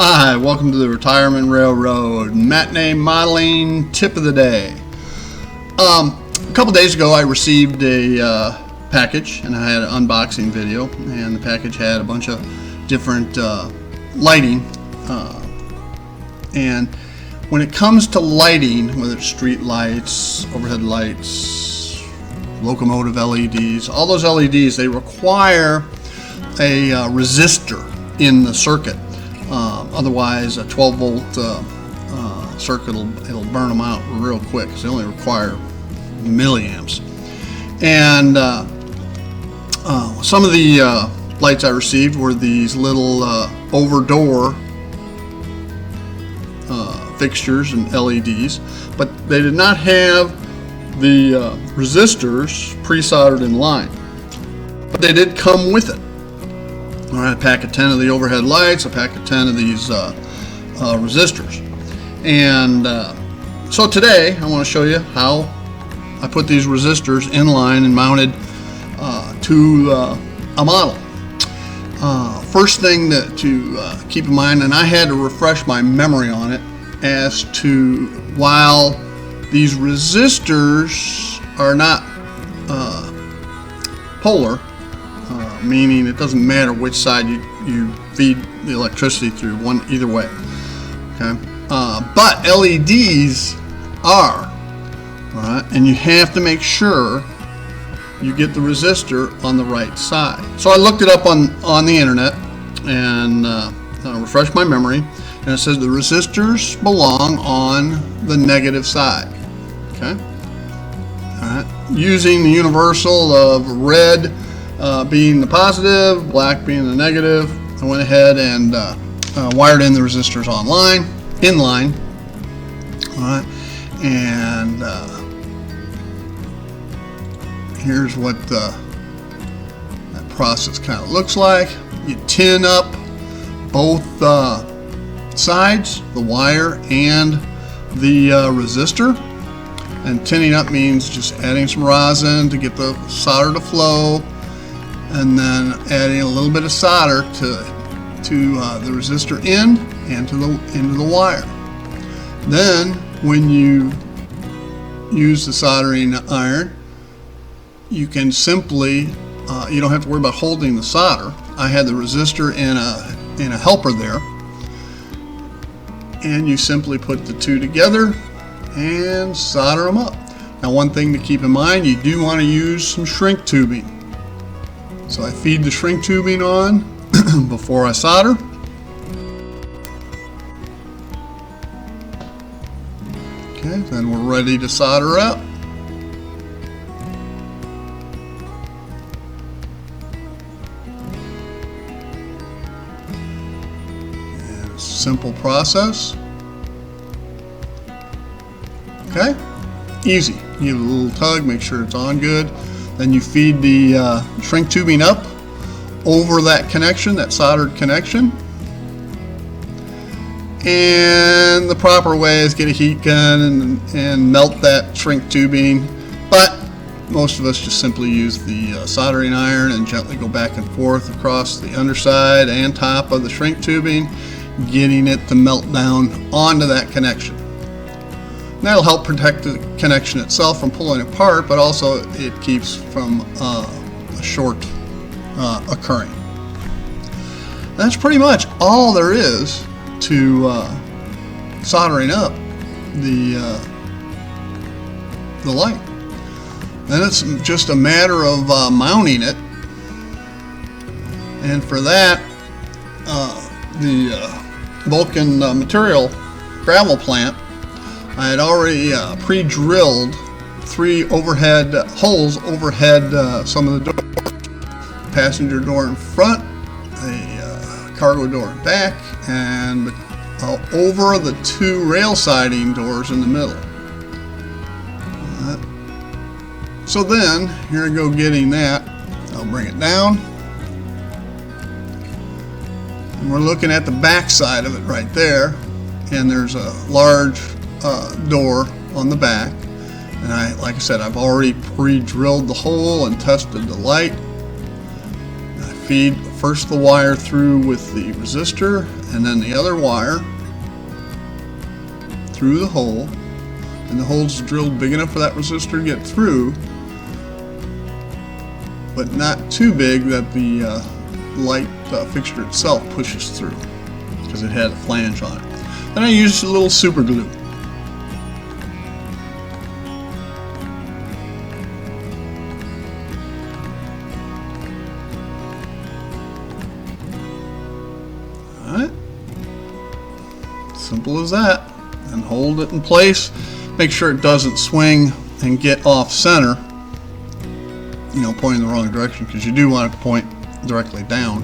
Hi, welcome to the Retirement Railroad Matinee Modeling Tip of the Day. A couple days ago I received a package and I had an unboxing video, and the package had a bunch of different lighting, and when it comes to lighting, whether it's street lights, overhead lights, locomotive LEDs, all those LEDs, they require a resistor in the circuit. Otherwise, a 12-volt circuit it'll burn them out real quick, because they only require milliamps. And some of the lights I received were these little over-door fixtures and LEDs, but they did not have the resistors pre-soldered in line. But they did come with it. All right, a pack of 10 of the overhead lights, a pack of 10 of these resistors. And so today I want to show you how I put these resistors in line and mounted to a model. First thing to keep in mind, and I had to refresh my memory on it, as to while these resistors are not polar, meaning it doesn't matter which side you feed the electricity through, either way. Okay, but LEDs are. All right, and you have to make sure you get the resistor on the right side. So I looked it up on the internet and refreshed my memory, and it says the resistors belong on the negative side. Okay, all right, using the universal of red being the positive, black being the negative, I went ahead and wired in the resistors in line. All right, and here's what that process kind of looks like. You tin up both sides, the wire and the resistor. And tinning up means just adding some rosin to get the solder to flow, and then adding a little bit of solder to the resistor end and into the wire. Then when you use the soldering iron, you can simply you don't have to worry about holding the solder. I had the resistor in a helper there, and you simply put the two together and solder them up. Now, one thing to keep in mind, you do want to use some shrink tubing. So I feed the shrink tubing on before I solder. Okay, then we're ready to solder up. And simple process. Okay, easy. You give it a little tug, make sure it's on good. Then you feed the shrink tubing up over that connection, that soldered connection. And the proper way is get a heat gun and melt that shrink tubing. But most of us just simply use the soldering iron and gently go back and forth across the underside and top of the shrink tubing, getting it to melt down onto that connection. That'll help protect the connection itself from pulling apart, but also it keeps from a short occurring. That's pretty much all there is to soldering up the light. Then it's just a matter of mounting it, and for that the Vulcan material gravel plant, I had already pre-drilled 3 overhead holes overhead some of the doors. Passenger door in front, a cargo door in back, and over the 2 rail siding doors in the middle. So then, here I go getting that. I'll bring it down. And we're looking at the back side of it right there, and there's a large door on the back, and like I said, I've already pre-drilled the hole and tested the light. I feed first the wire through with the resistor, and then the other wire through the hole, and the hole's drilled big enough for that resistor to get through, but not too big that the light fixture itself pushes through, because it had a flange on it. Then I used a little super glue. Alright, simple as that. And hold it in place. Make sure it doesn't swing and get off center, you know, pointing the wrong direction, because you do want it to point directly down.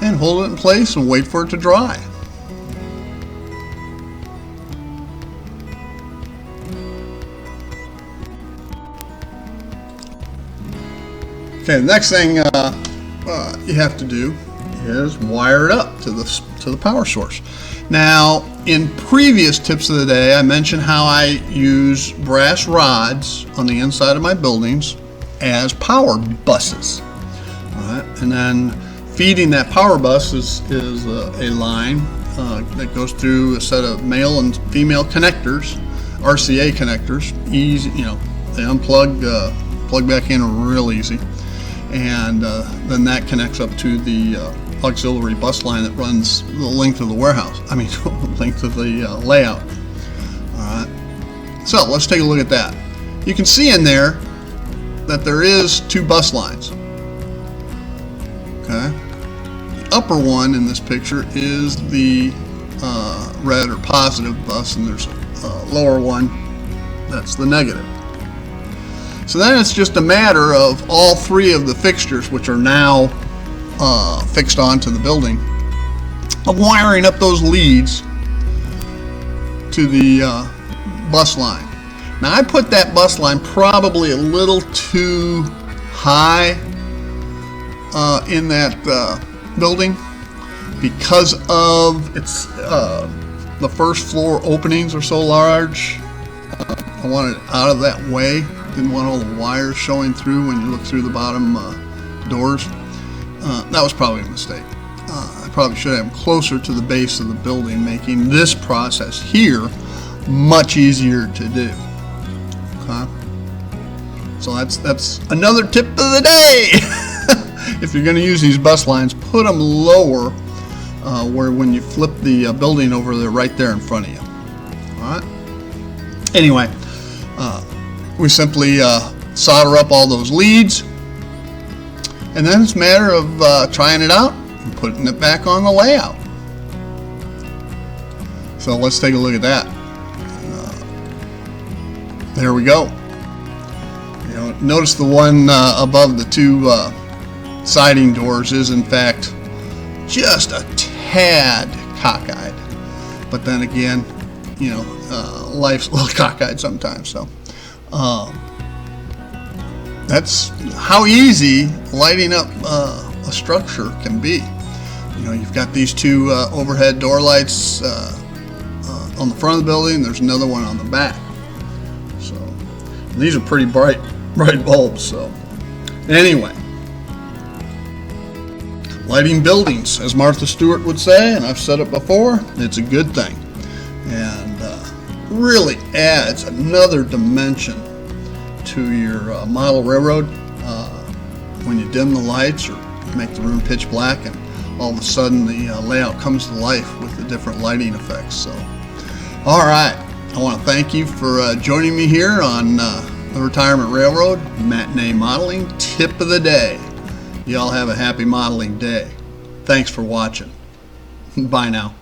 And hold it in place and wait for it to dry. Okay, the next thing you have to do is wire it up to the power source. Now, in previous tips of the day, I mentioned how I use brass rods on the inside of my buildings as power buses. All right, and then feeding that power bus is a line that goes through a set of male and female connectors, RCA connectors. Easy, you know, they unplug, plug back in real easy, and then that connects up to the auxiliary bus line that runs the length of the warehouse. I mean, length of the layout. All right. So let's take a look at that. You can see in there that there is two bus lines. Okay. The upper one in this picture is the red or positive bus, and there's a lower one that's the negative. So then it's just a matter of all three of the fixtures, which are now fixed onto the building, of wiring up those leads to the bus line. Now, I put that bus line probably a little too high in that building, because of its the first floor openings are so large. I wanted it out of that way. Didn't want all the wires showing through when you look through the bottom doors. That was probably a mistake. I probably should have them closer to the base of the building, making this process here much easier to do. Okay? So that's another tip of the day. If you're going to use these bus lines, put them lower, where when you flip the building over, they're right there in front of you. All right. Anyway, we simply solder up all those leads. And then it's a matter of trying it out and putting it back on the layout. So let's take a look at that. There we go. You know, notice the one above the two siding doors is in fact just a tad cockeyed. But then again, you know, life's a little cockeyed sometimes. So that's how easy lighting up a structure can be. You know, you've got these two overhead door lights on the front of the building. There's another one on the back. So these are pretty bright bulbs. So anyway, lighting buildings, as Martha Stewart would say, and I've said it before, it's a good thing, and really adds another dimension to your model railroad when you dim the lights or make the room pitch black, and all of a sudden the layout comes to life with the different lighting effects. So, all right, I want to thank you for joining me here on the Retirement Railroad Matinee Modeling Tip of the Day. You all have a happy modeling day. Thanks for watching. Bye now.